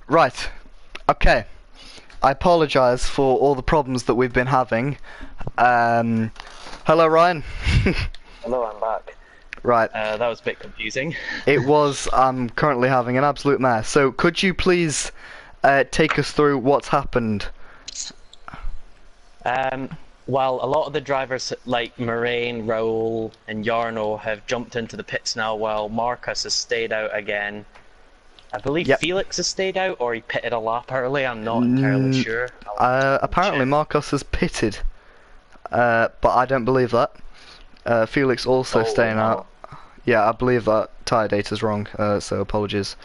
Right. Okay. I apologise for all the problems that we've been having. Hello, Ryan. Hello, I'm back. Right. That was a bit confusing. It was. I'm currently having an absolute mess. So, could you please take us through what's happened? Um, well, a lot of the drivers like Moraine, Raoul, and Jarno have jumped into the pits now, while Marcus has stayed out again. I believe Yep. Felix has stayed out, or he pitted a lap early. I'm not entirely sure. Apparently, Marcos has pitted, but I don't believe that. Felix also Oh staying no. out. Yeah, I believe that tyre data's wrong, so apologies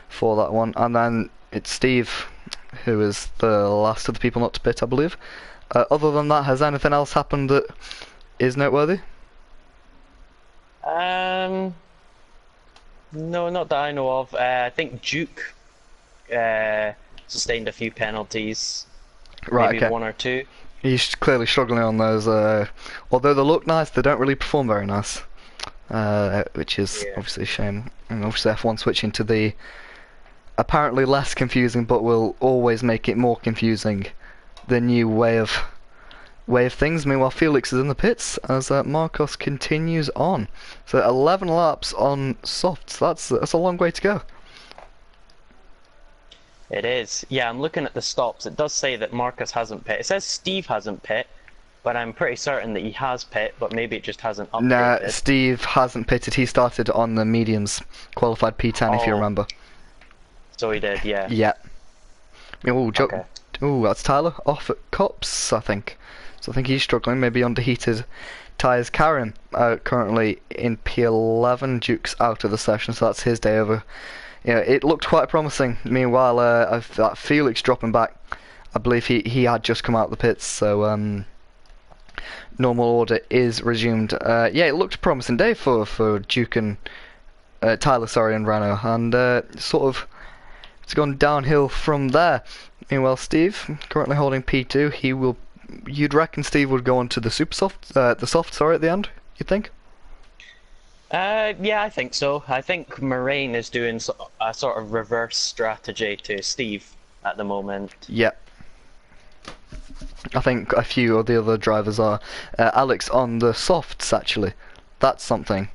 for that one. And then it's Steve, who is the last of the people not to pit, I believe. Other than that, has anything else happened that is noteworthy? No, not that I know of. I think Duke sustained a few penalties, Right, maybe okay. one or two. He's clearly struggling on those. Although they look nice, they don't really perform very nice. Which is Yeah. obviously a shame. And obviously F1 switching to the apparently less confusing, but will always make it more confusing, the new way of things. Meanwhile, Felix is in the pits as Marcos continues on. So 11 laps on softs. That's a long way to go. It is. Yeah, I'm looking at the stops. It does say that Marcus hasn't pit. It says Steve hasn't pit, but I'm pretty certain that he has pit, but maybe it just hasn't Nah, updated. Steve hasn't pitted. He started on the mediums, qualified P10 if you Oh, remember. so he did, yeah. Yeah. Oh, Okay. oh, that's Tyler off at Cops, I think. So I think he's struggling. Maybe underheated tyres. Karen currently in P11. Duke's out of the session, so that's his day over. Yeah, it looked quite promising. Meanwhile, that Felix dropping back, I believe he had just come out of the pits, so normal order is resumed. Yeah, it looked a promising day for Duke and Tyler, sorry, and Renault, and sort of it's gone downhill from there. Meanwhile, Steve currently holding P2. You'd reckon Steve would go on to the super soft, the soft, sorry, at the end. You'd think? Yeah, I think so. I think Moraine is doing a sort of reverse strategy to Steve at the moment. Yeah. I think a few of the other drivers are. Alex on the softs, actually. That's something.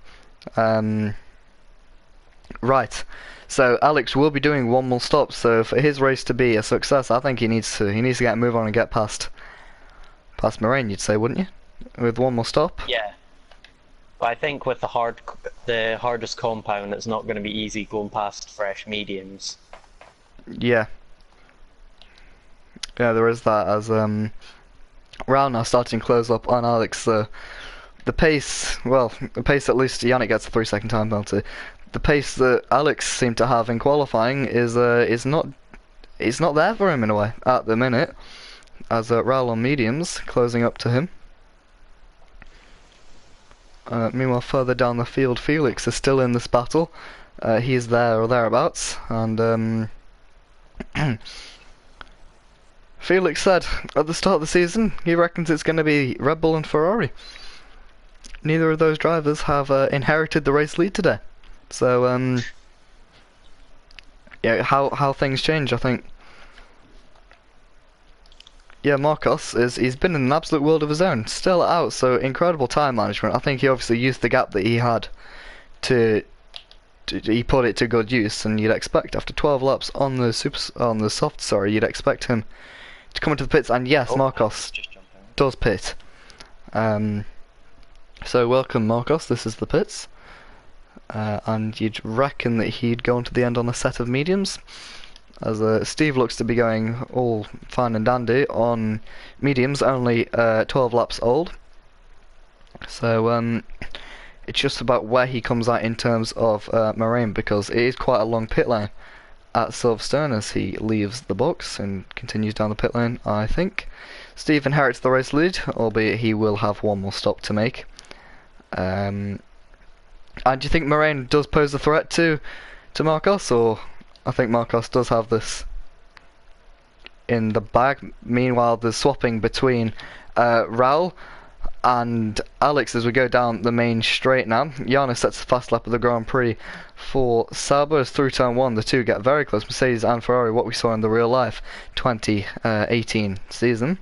Right. So Alex will be doing one more stop. So for his race to be a success, I think he needs to get a move on and get past Moraine. You'd say, wouldn't you? With one more stop. Yeah. But I think with the hardest compound, it's not going to be easy going past fresh mediums. Yeah. Yeah, there is that as round now starting to close up on Alex. The pace, well, the pace at least Yannick gets a 3-second time penalty. The pace that Alex seemed to have in qualifying is not there for him in a way at the minute. As Raul on mediums closing up to him. Meanwhile, further down the field, Felix is still in this battle. He's there or thereabouts, and Felix said at the start of the season he reckons it's going to be Red Bull and Ferrari. Neither of those drivers have inherited the race lead today. So, yeah, how things change, I think. Yeah, Marcos he's been in an absolute world of his own, still out, so incredible time management. I think he obviously used the gap that he had he put it to good use, and you'd expect after 12 laps on the soft, sorry, you'd expect him to come into the pits, and yes, Marcos Just jumping. does pit. So welcome, Marcos. This is the pits, and you'd reckon that he'd go on to the end on a set of mediums. As Steve looks to be going all fine and dandy on mediums, only 12 laps old. So it's just about where he comes out in terms of Moraine, because it is quite a long pit lane at Silverstone as he leaves the box and continues down the pit lane, I think. Steve inherits the race lead, albeit he will have one more stop to make. And do you think Moraine does pose a threat to Marcos, or... I think Marcos does have this in the bag. Meanwhile, the swapping between Raul And Alex, as we go down the main straight now, Jarno sets the fast lap of the Grand Prix for Sauber as through turn 1 the two get very close. Mercedes and Ferrari, what we saw in the real life 2018 season.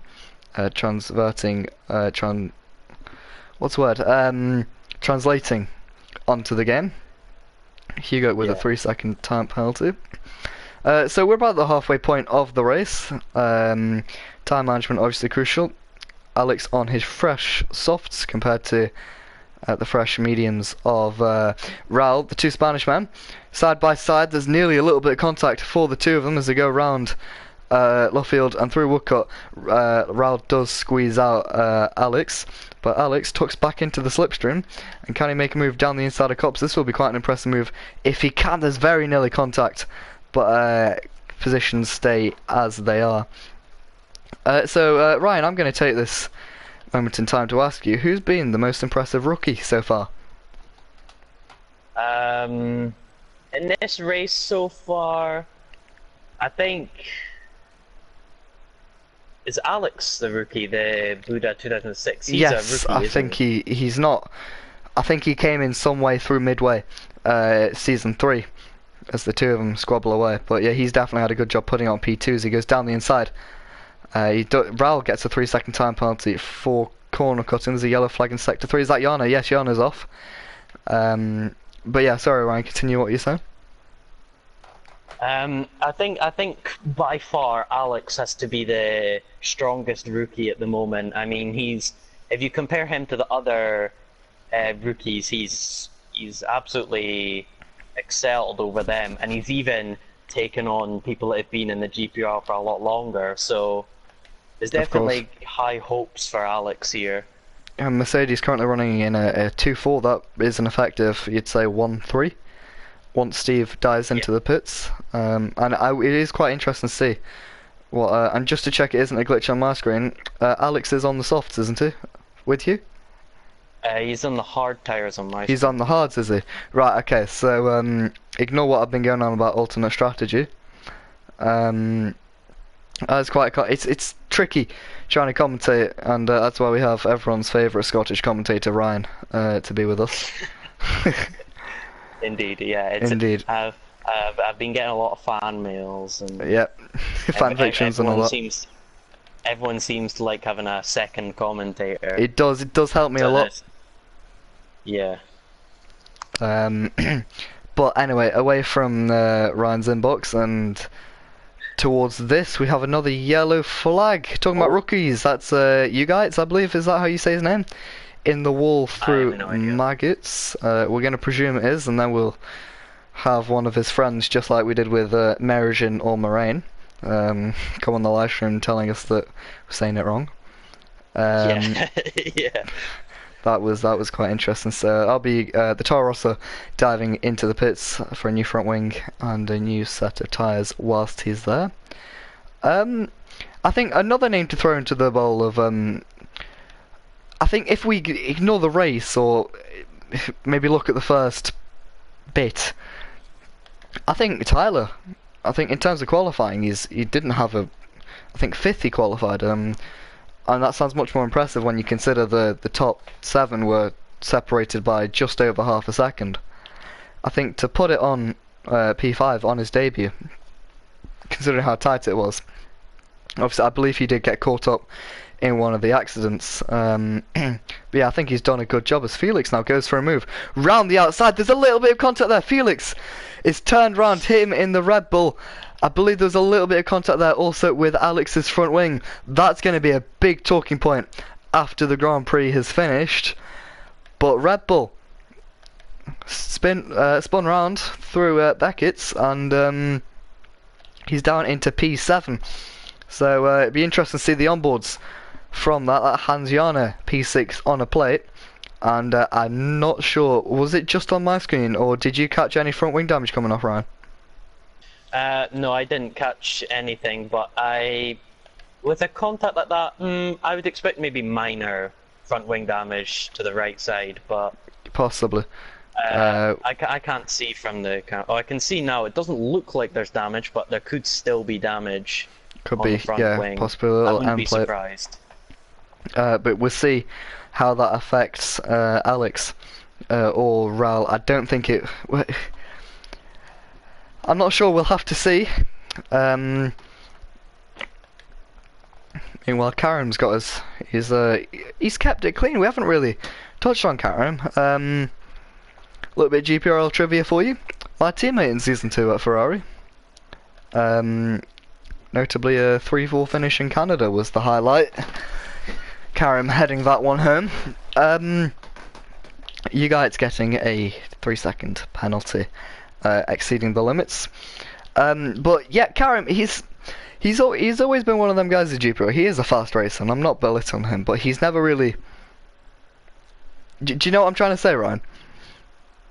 Translating onto the game. Hugo with a 3-second time penalty. So we're about the halfway point of the race. Time management obviously crucial. Alex on his fresh softs compared to the fresh mediums of Raul, the two Spanish men. Side by side, there's nearly a little bit of contact for the two of them as they go round Luffield and through Woodcote. Raul does squeeze out Alex, but Alex tucks back into the slipstream, and can he make a move down the inside of Copse? This will be quite an impressive move if he can. There's very nearly contact, but positions stay as they are. So Ryan, I'm going to take this moment in time to ask you, who's been the most impressive rookie so far? In this race so far, I think is Alex the rookie, the Buda 2006. He's yes, a rookie, I think he's not. I think he came in some way through midway season 3 as the two of them squabble away. But yeah, he's definitely had a good job putting on P2 as he goes down the inside. Raul gets a 3-second time penalty for corner cutting. There's a yellow flag in sector 3. Is that Jarno? Yes, Jarno's off. But yeah, sorry Ryan, continue what you're saying. I think by far Alex has to be the strongest rookie at the moment. I mean, if you compare him to the other rookies, he's absolutely excelled over them, and he's even taken on people that have been in the Gprl for a lot longer. So there's definitely high hopes for Alex here. Mercedes currently running in a 2-4. That is an effective, you'd say, 1-3. Once Steve dives into the pits, and it is quite interesting to see. And just to check, it isn't a glitch on my screen. Alex is on the softs, isn't he? With you? He's on the hard tires on my. He's on the hards, is he? Right. Okay. So ignore what I've been going on about alternate strategy. It's it's tricky trying to commentate, and that's why we have everyone's favourite Scottish commentator Ryan to be with us. Indeed, yeah. Indeed. I've been getting a lot of fan mails and. Yep. Fan fictions and all that. Everyone seems to like having a second commentator. It does help me a lot. Yeah. But anyway, away from Ryan's inbox and towards this, we have another yellow flag. Talking about rookies, that's you guys, I believe. Is that how you say his name? In the wall through maggots. We're going to presume it is, and then we'll have one of his friends, just like we did with Merigin or Moraine, come on the live stream telling us that we're saying it wrong. Yeah. That was quite interesting. So I'll be the Toro Rosso diving into the pits for a new front wing and a new set of tyres whilst he's there. I think another name to throw into the bowl of I think if we ignore the race or maybe look at the first bit, I think Tyler. I think in terms of qualifying, he didn't have I think 5th he qualified. And that sounds much more impressive when you consider the top 7 were separated by just over half a second. I think to put it on P5 on his debut, considering how tight it was, obviously I believe he did get caught up in one of the accidents. But yeah, I think he's done a good job as Felix now goes for a move. Round the outside, there's a little bit of contact there. Felix is turned round, hit him in the Red Bull. I believe there's a little bit of contact there also with Alex's front wing. That's going to be a big talking point after the Grand Prix has finished. But Red Bull spun round through Beckett's, and he's down into P7. So it'd be interesting to see the onboards from that Hans Jarno P6 on a plate. And I'm not sure, was it just on my screen, or did you catch any front wing damage coming off, Ryan? No, I didn't catch anything, but with a contact like that, I would expect maybe minor front wing damage to the right side, but possibly. I can't see from the camera. Oh, I can see now. It doesn't look like there's damage, but there could still be damage. Could on be, the front yeah, wing. possibly a little I wouldn't be end plate. surprised. But we'll see how that affects Alex or Raul. I don't think it. I'm not sure. We'll have to see. Meanwhile, Karim's got us. He's kept it clean. We haven't really touched on Karim. A little bit of Gprl trivia for you. My teammate in Season 2 at Ferrari. Notably a 3-4 finish in Canada was the highlight. Karim heading that one home. You guys getting a 3-second penalty, exceeding the limits. But yeah, Karim, he's always been one of them guys at Gprl. He is a fast racer, and I'm not belittling him, but he's never really. Do you know what I'm trying to say, Ryan?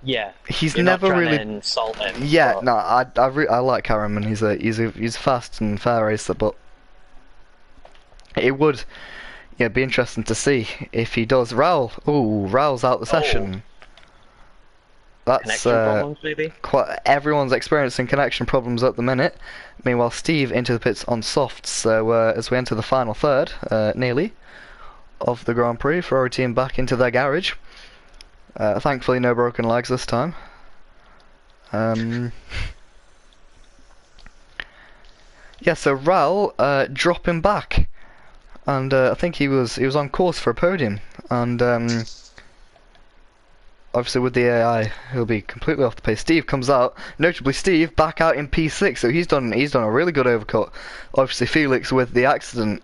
Yeah. He's You're never not trying really to insult him. Yeah, but... no, I like Karim, and he's a fast and fair racer, but it would be interesting to see if he does. Raul's out the session. That's Connection problems, maybe? everyone's experiencing connection problems at the minute. Meanwhile, Steve into the pits on softs. So as we enter the final third, nearly, of the Grand Prix, Ferrari team back into their garage. Thankfully, no broken legs this time. Yeah, so Raul dropping back, and I think he was on course for a podium, and obviously with the AI he'll be completely off the pace. Steve comes out, notably Steve back out in P6, so he's done a really good overcut. Obviously Felix with the accident,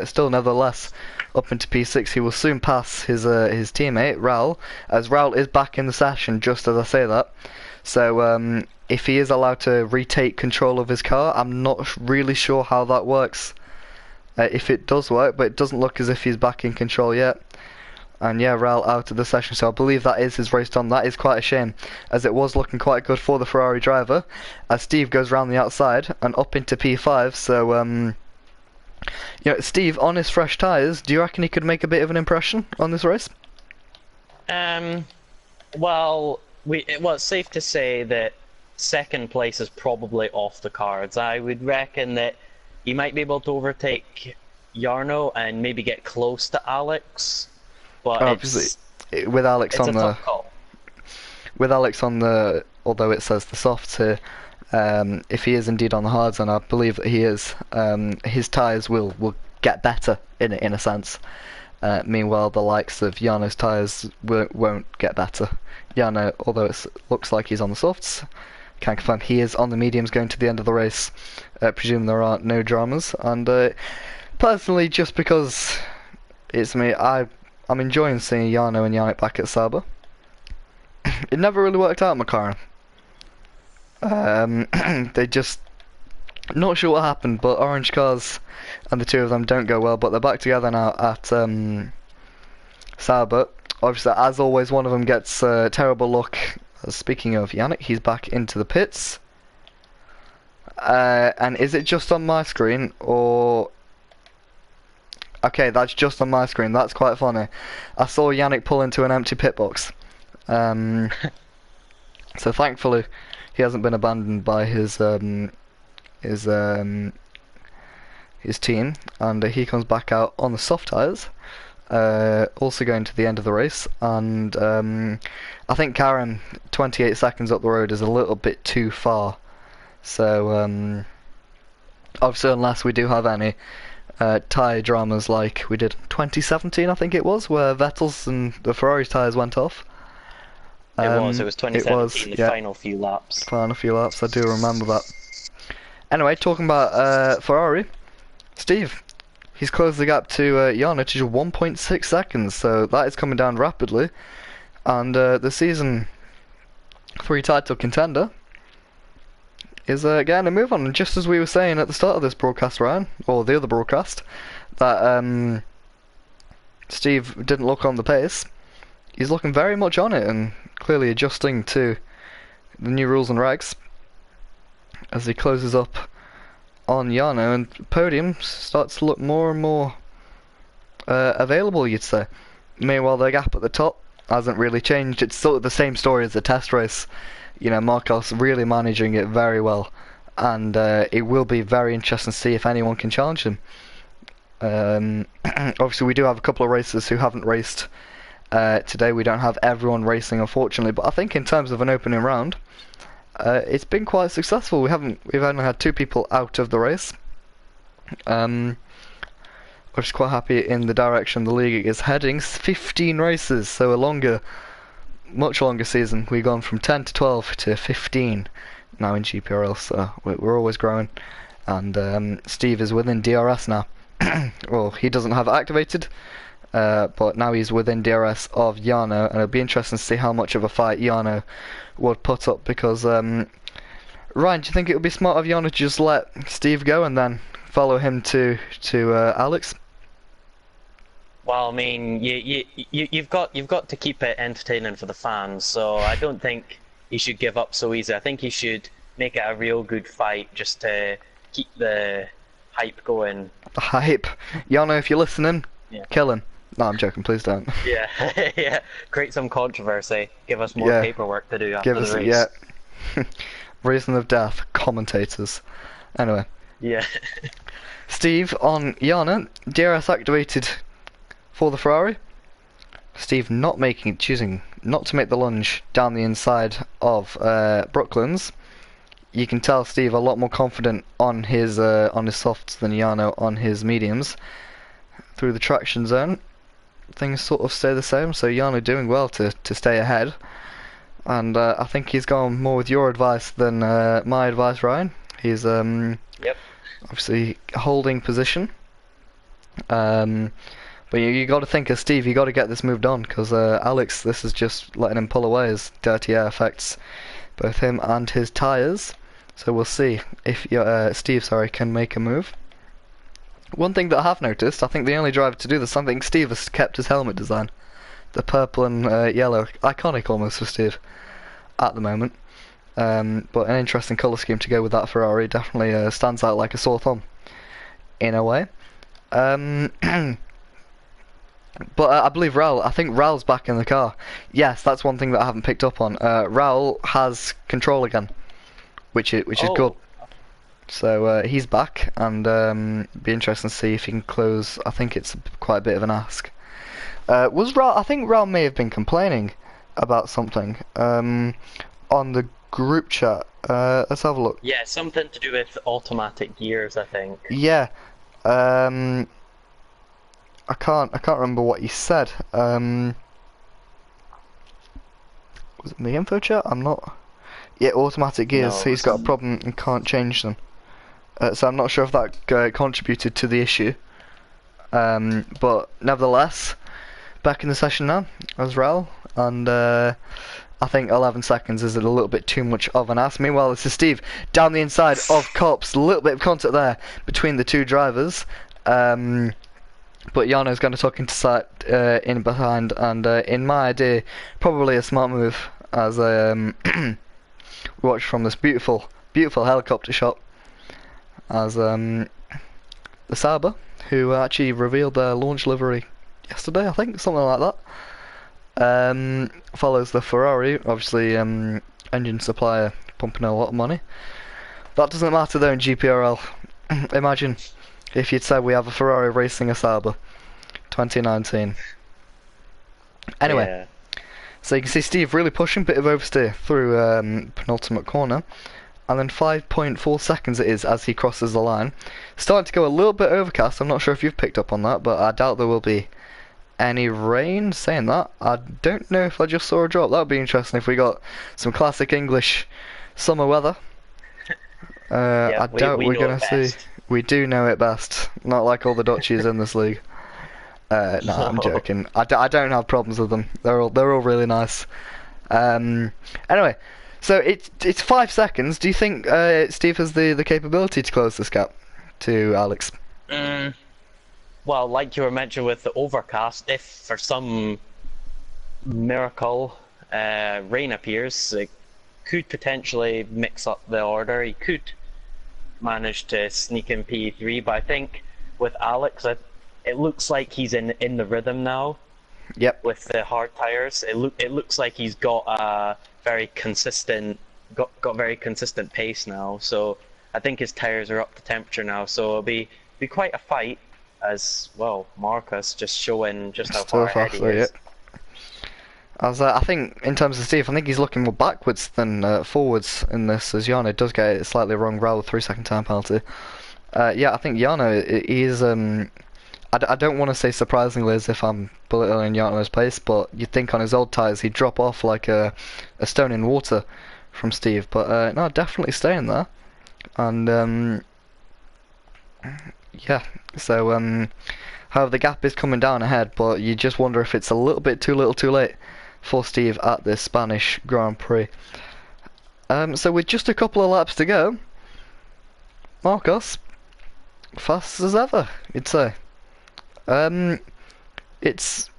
still nevertheless up into P6. He will soon pass his teammate Raul, as Raul is back in the session just as I say that. So if he is allowed to retake control of his car, I'm not really sure how that works. If it does work, but it doesn't look as if he's back in control yet. And yeah, Raul out of the session, so I believe that is his race done. That is quite a shame, as it was looking quite good for the Ferrari driver, as Steve goes round the outside and up into P5. So Steve, on his fresh tyres, do you reckon he could make a bit of an impression on this race? Well, it's safe to say that second place is probably off the cards. I would reckon that he might be able to overtake Jarno and maybe get close to Alex. But obviously, with Alex on the although it says the softs here, if he is indeed on the hards, and I believe that he is, his tyres will get better in a sense. Meanwhile, the likes of Jarno's tyres won't get better. Jarno, although it looks like he's on the softs, can confirm he is on the mediums going to the end of the race. Presume there are no dramas, and personally, just because it's me, I'm enjoying seeing Jarno and Yannick back at Sauber. It never really worked out, McLaren. They just not sure what happened, but orange cars and the two of them don't go well. But they're back together now at Sauber. Obviously, as always, one of them gets terrible luck. Speaking of Yannick, he's back into the pits. And is it just on my screen, or... Okay, that's just on my screen. That's quite funny. I saw Yannick pull into an empty pit box. So thankfully, he hasn't been abandoned by his team, and he comes back out on the soft tyres. Also going to the end of the race, and I think Karen 28 seconds up the road is a little bit too far. So obviously, unless we do have any tyre dramas like we did in 2017, I think it was, where Vettel's and the Ferrari's tyres went off. It was 2017, the final few laps. Final few laps, I do remember that. Anyway, talking about Ferrari, Steve, he's closed the gap to Jarno to just 1.6 seconds, so that is coming down rapidly. And the season 3 title contender is getting a move on. And just as we were saying at the start of this broadcast, Ryan, or the other broadcast, that Steve didn't look on the pace, he's looking very much on it and clearly adjusting to the new rules and regs as he closes up on Jarno, and podium starts to look more and more available, you'd say. Meanwhile, the gap at the top hasn't really changed. It's sort of the same story as the test race. You know, Marcos really managing it very well, and it will be very interesting to see if anyone can challenge him. Obviously, we do have a couple of racers who haven't raced today. We don't have everyone racing, unfortunately, but I think in terms of an opening round, it's been quite successful. We've only had 2 people out of the race. We're just quite happy in the direction the league is heading. 15 races, so much longer season. We've gone from 10 to 12 to 15 now in Gprl, so we're always growing. And Steve is within DRS now. Well, he doesn't have it activated, but now he's within DRS of Yano, and it'll be interesting to see how much of a fight Yano would put up, because Ryan, do you think it would be smart of Yano to just let Steve go and then follow him to Alex? Well, I mean, you've got to keep it entertaining for the fans, so I don't think he should give up so easy. I think he should make it a real good fight just to keep the hype going. The hype. Yano, if you're listening, Yeah. kill him. No, I'm joking, please don't. Yeah, yeah. Create some controversy. Give us more paperwork to do after Give us, the race. yeah. Reason of death, commentators. Anyway, Yeah. Steve on Yana, DRS activated for the Ferrari. Steve choosing not to make the lunge down the inside of Brooklands. You can tell Steve a lot more confident on his softs than Yano on his mediums. Through the traction zone, things sort of stay the same, so Yano doing well to stay ahead. And I think he's gone more with your advice than my advice, Ryan. He's Yep. obviously holding position. But you got to think as Steve, you got to get this moved on, because Alex, this is just letting him pull away as dirty air affects both him and his tyres. So we'll see if Steve can make a move. One thing that I have noticed, I think the only driver to do this, I think Steve has kept his helmet design. The purple and yellow, iconic almost for Steve at the moment. But an interesting colour scheme to go with that Ferrari, definitely stands out like a sore thumb in a way. But I believe Raul, I think Raul's back in the car. Yes, that's one thing that I haven't picked up on. Raul has control again, which is good. So he's back, and be interesting to see if he can close. I think it's quite a bit of an ask. Was Raul? I think Raul may have been complaining about something on the group chat. Let's have a look. Yeah, something to do with automatic gears, I think. Yeah. I can't remember what he said. Was it in the info chat? I'm not. Yeah, automatic gears. No, So he's got a problem and can't change them. So I'm not sure if that contributed to the issue. But nevertheless, back in the session now as Raul, and I think 11 seconds is a little bit too much of an ask. Meanwhile, this is Steve down the inside of Cops. A little bit of contact there between the two drivers. But Yano's going to tuck into sight in behind, and in my idea, probably a smart move, as we watch from this beautiful helicopter shot, as the Sauber, who actually revealed their launch livery yesterday, I think, something like that, follows the Ferrari, obviously engine supplier pumping a lot of money. That doesn't matter though in GPRL. Imagine if you'd said we have a Ferrari racing a Sauber 2019. Anyway, Yeah. so you can see Steve really pushing, bit of oversteer through penultimate corner, and then 5.4 seconds it is as he crosses the line. Starting to go a little bit overcast. I'm not sure if you've picked up on that, but I doubt there will be any rain. Saying that, I don't know if I just saw a drop. That would be interesting if we got some classic English summer weather. I doubt we're going to see. We do know it best. Not like all the Dutchies in this league. No, I'm joking. I don't have problems with them. They're all really nice. Anyway, so it's 5 seconds. Do you think Steve has the capability to close this gap to Alex? Well, like you were mentioning with the overcast, if for some miracle rain appears, it could potentially mix up the order. He could manage to sneak in P3, but I think with Alex, it looks like he's in the rhythm now. Yep. With the hard tires, it looks like he's got a very consistent very consistent pace now. So I think his tires are up to temperature now. So it'll be quite a fight. as well. Marcus just showing just how Still far ahead he faster, yeah. is. I think, in terms of Steve, I think he's looking more backwards than forwards in this, as Jarno does get it slightly wrong, rather 3-second time penalty. Yeah, I think Jarno, he's, I don't want to say surprisingly as if I'm belittling Jarno's pace, but you'd think on his old tyres he'd drop off like a stone in water from Steve, but no, definitely staying there. And, yeah, so, however, the gap is coming down ahead, but you just wonder if it's a little bit too little too late for Steve at this Spanish Grand Prix. So with just a couple of laps to go, Marcos, fast as ever, you'd say. It's...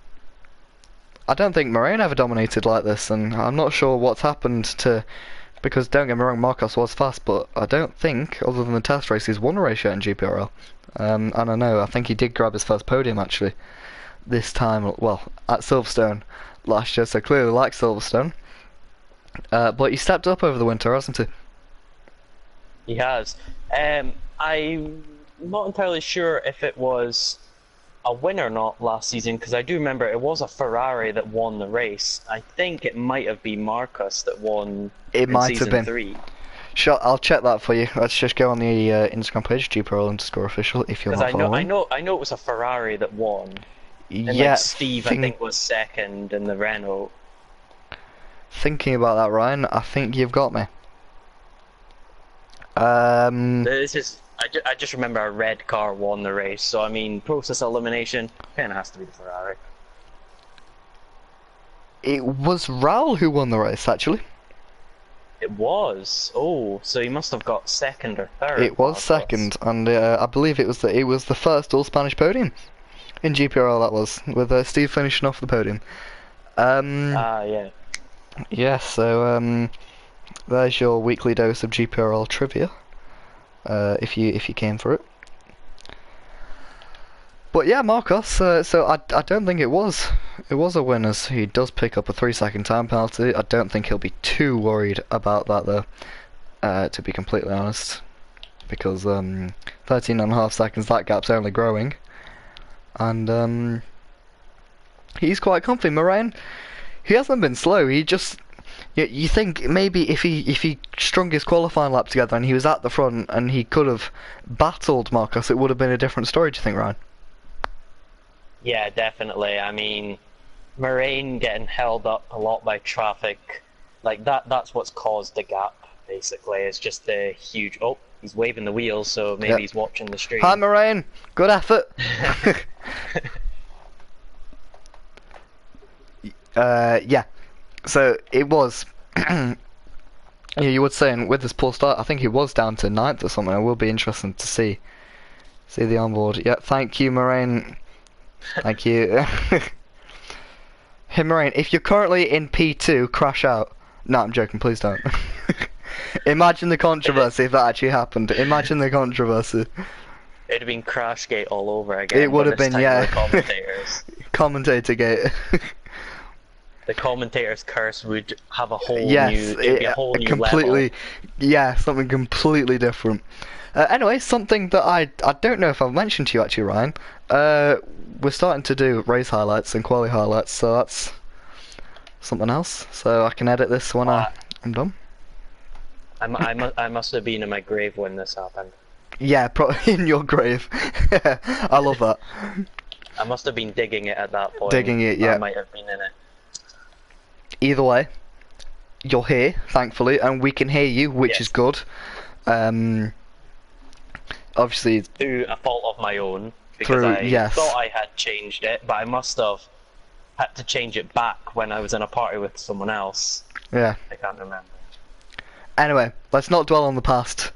I don't think Moraine ever dominated like this, and I'm not sure what's happened to... Because, don't get me wrong, Marcos was fast, but I don't think, other than the test race, he's won a race yet in Gprl. And I think he did grab his first podium, actually, this time, well, at Silverstone last year, so clearly likes Silverstone. But he stepped up over the winter, hasn't he? He has. I'm not entirely sure if it was a win or not last season, because I do remember it was a Ferrari that won the race. I think it might have been Marcus that won It in might season have been. 3. Sure, I'll check that for you. Let's just go on the Instagram page, Gprl_official, if you're Because not following. I know it was a Ferrari that won. And Yeah, like Steve, I think, was second in the Renault. Thinking about that, Ryan, I think you've got me. I just remember a red car won the race, so I mean, process elimination kind of has to be the Ferrari. It was Raul who won the race, actually. It was. Oh, so he must have got second or third. It was second, and I believe it was the first all Spanish podium in GPRL. That was with Steve finishing off the podium. Yeah. Yeah. So there's your weekly dose of GPRL trivia. If you came for it. But yeah, Marcos. So I don't think it was a win, as he does pick up a 3-second time penalty. I don't think he'll be too worried about that though. To be completely honest, because 13.5 seconds, that gap's only growing, and he's quite comfy. Moraine, he hasn't been slow. He just you think maybe if he strung his qualifying lap together and he was at the front and he could have battled Marcos, it would have been a different story. Do you think, Ryan? Yeah, definitely. I mean, Moraine getting held up a lot by traffic, like that's what's caused the gap, basically. It's just the huge... Oh, he's waving the wheels, so maybe he's watching the stream. Hi, Moraine. Good effort. Yeah. So, it was... Yeah, you were saying, with this poor start, I think he was down to 9th or something. It will be interesting to see the onboard. Yeah, thank you, Moraine. Thank you. Hey, Moraine, if you're currently in P2, crash out. No, I'm joking, please don't. Imagine the controversy if that actually happened. Imagine the controversy. It'd have been Crashgate all over again. It would have been, yeah. The commentators. Commentator gate. The commentator's curse would have a whole Yes, new... It'd be a whole new completely, level. yeah, something completely different. Anyway, something that I don't know if I've mentioned to you actually, Ryan. We're starting to do race highlights and quali highlights, so that's something else. So I can edit this when I'm done. I must have been in my grave when this happened. Yeah, probably in your grave. I love that. I must have been digging it at that point. Digging it, yeah. I might have been in it. Either way, you're here, thankfully, and we can hear you, which Yes. is good. Obviously, Through a fault of my own, because I thought I had changed it, but I must have had to change it back when I was in a party with someone else. yeah. I can't remember. Anyway, let's not dwell on the past.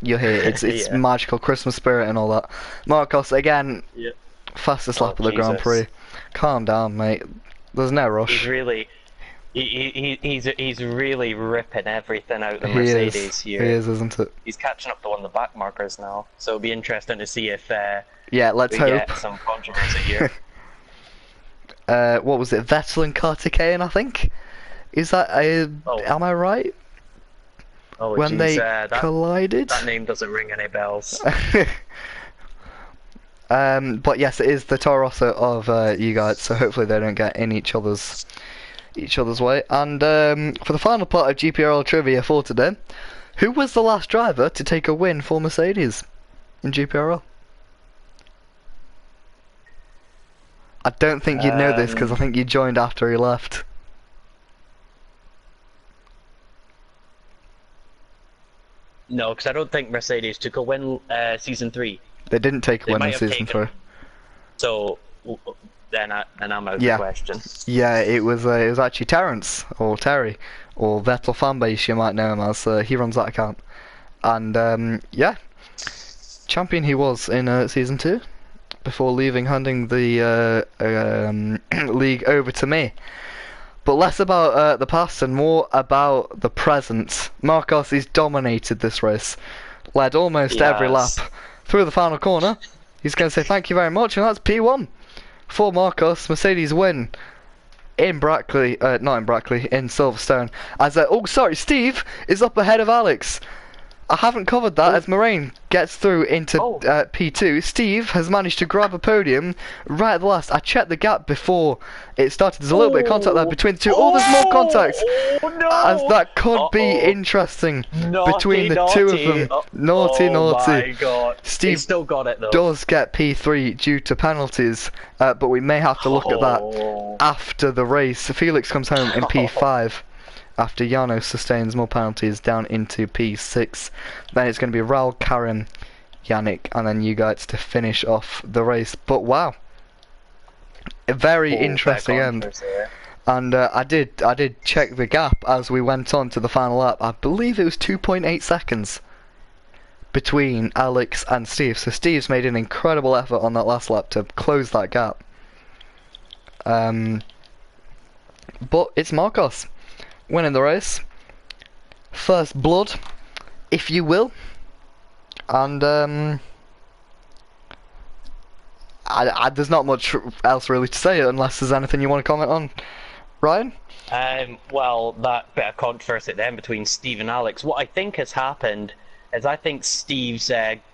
You're here. It's Yeah. magical Christmas spirit and all that. Marcos, again, Yep. fastest lap of the Jesus. Grand Prix. Calm down, mate. There's no rush. He's really... He's really ripping everything out the He Mercedes is. here. He is, isn't it? He's catching up to one of the back markers now, so it'll be interesting to see if Yeah, let's we hope. get some controversy here. What was it? Vettel and Kartikeyan, I think? Is that am I right? Oh, When geez, they that collided? name doesn't ring any bells. But yes, it is the Toro Rosso of you guys, so hopefully they don't get in each other's way. And for the final part of Gprl trivia for today, who was the last driver to take a win for Mercedes in Gprl? I don't think you'd know this because I think you joined after he left. No, because I don't think Mercedes took a win season 3. They didn't take a They win in might have season taken- 3. So then I'm out Yeah. of the question. Yeah, it was actually Terence or Terry or Vettel fanbase, you might know him as. He runs that account, and yeah, champion he was in season 2 before leaving, handing the league over to me. But less about the past and more about the present. Marcos has dominated this race, led almost every lap Yes. through the final corner. He's going to say thank you very much, and that's P1 for Marcos. Mercedes win in Brackley, not in Brackley, in Silverstone. As oh, sorry, Steve is up ahead of Alex. I haven't covered that as Moraine gets through into P2. Steve has managed to grab a podium right at the last. I checked the gap before it started. There's a little bit of contact there between the two. Oh, there's more contact! Oh, no! As that could be interesting between the two of them. Naughty. Oh my god. Steve He still got it though. does get P3 due to penalties, but we may have to look at that after the race. Felix comes home in P5 after Yano sustains more penalties down into P6. Then it's going to be Raul, Karim, Yannick, and then you guys to finish off the race. But wow, a very interesting end. And I did check the gap as we went on to the final lap. I believe it was 2.8 seconds between Alex and Steve. So Steve's made an incredible effort on that last lap to close that gap. But it's Marcos winning the race. First blood, if you will. And there's not much else really to say unless there's anything you want to comment on, Ryan? Well, that bit of controversy then between Steve and Alex. What I think has happened is I think Steve's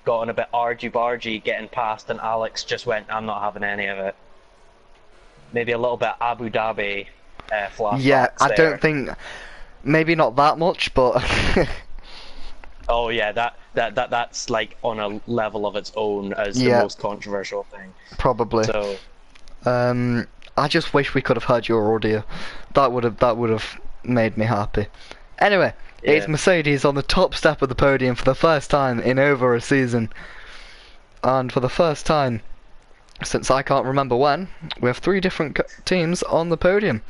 gotten a bit argy-bargy getting past, and Alex just went, I'm not having any of it. Maybe a little bit Abu Dhabi flashbacks. Yeah, I there. don't think, maybe not that much, but Oh yeah, that's like on a level of its own as the Yeah. most controversial thing. probably. So I just wish we could have heard your audio. That would have made me happy. Anyway, it's Yeah. Mercedes on the top step of the podium for the first time in over a season, and for the first time since I can't remember when, we have 3 different teams on the podium.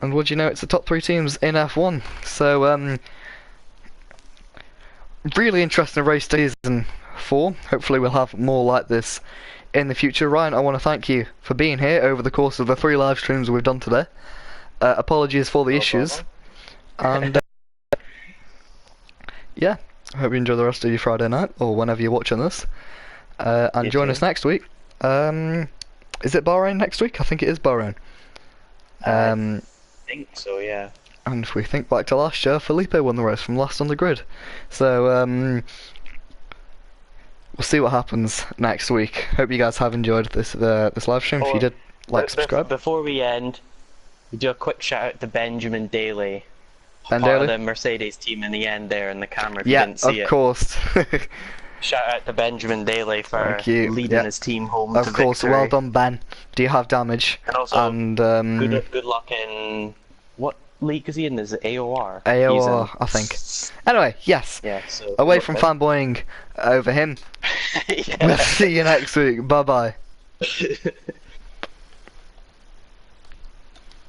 And would you know, it's the top 3 teams in F1. So really interesting race to season 4. Hopefully we'll have more like this in the future. Ryan, I want to thank you for being here over the course of the 3 live streams we've done today. Apologies for the issues. And yeah, I hope you enjoy the rest of your Friday night, or whenever you're watching this. And join us next week. Is it Bahrain next week? I think it is Bahrain. I think so, yeah. And if we think back to last year, Felipe won the race from last on the grid. So we'll see what happens next week. Hope you guys have enjoyed this live stream. If you did, like, subscribe. Before we end, we do a quick shout out to Benjamin Daly. Ben Part Daly? of the Mercedes team in the end there in the camera if you Yeah, didn't see of it. course. Shout out to Benjamin Daly for Thank you. leading Yeah. his team home Of to course, victory. well done, Ben. Do you have damage? And also, good luck in... What league is he in? Is it AOR? AOR, I think. Anyway, yes. Yeah, so... Away from fanboying over him. We'll see you next week. Bye bye.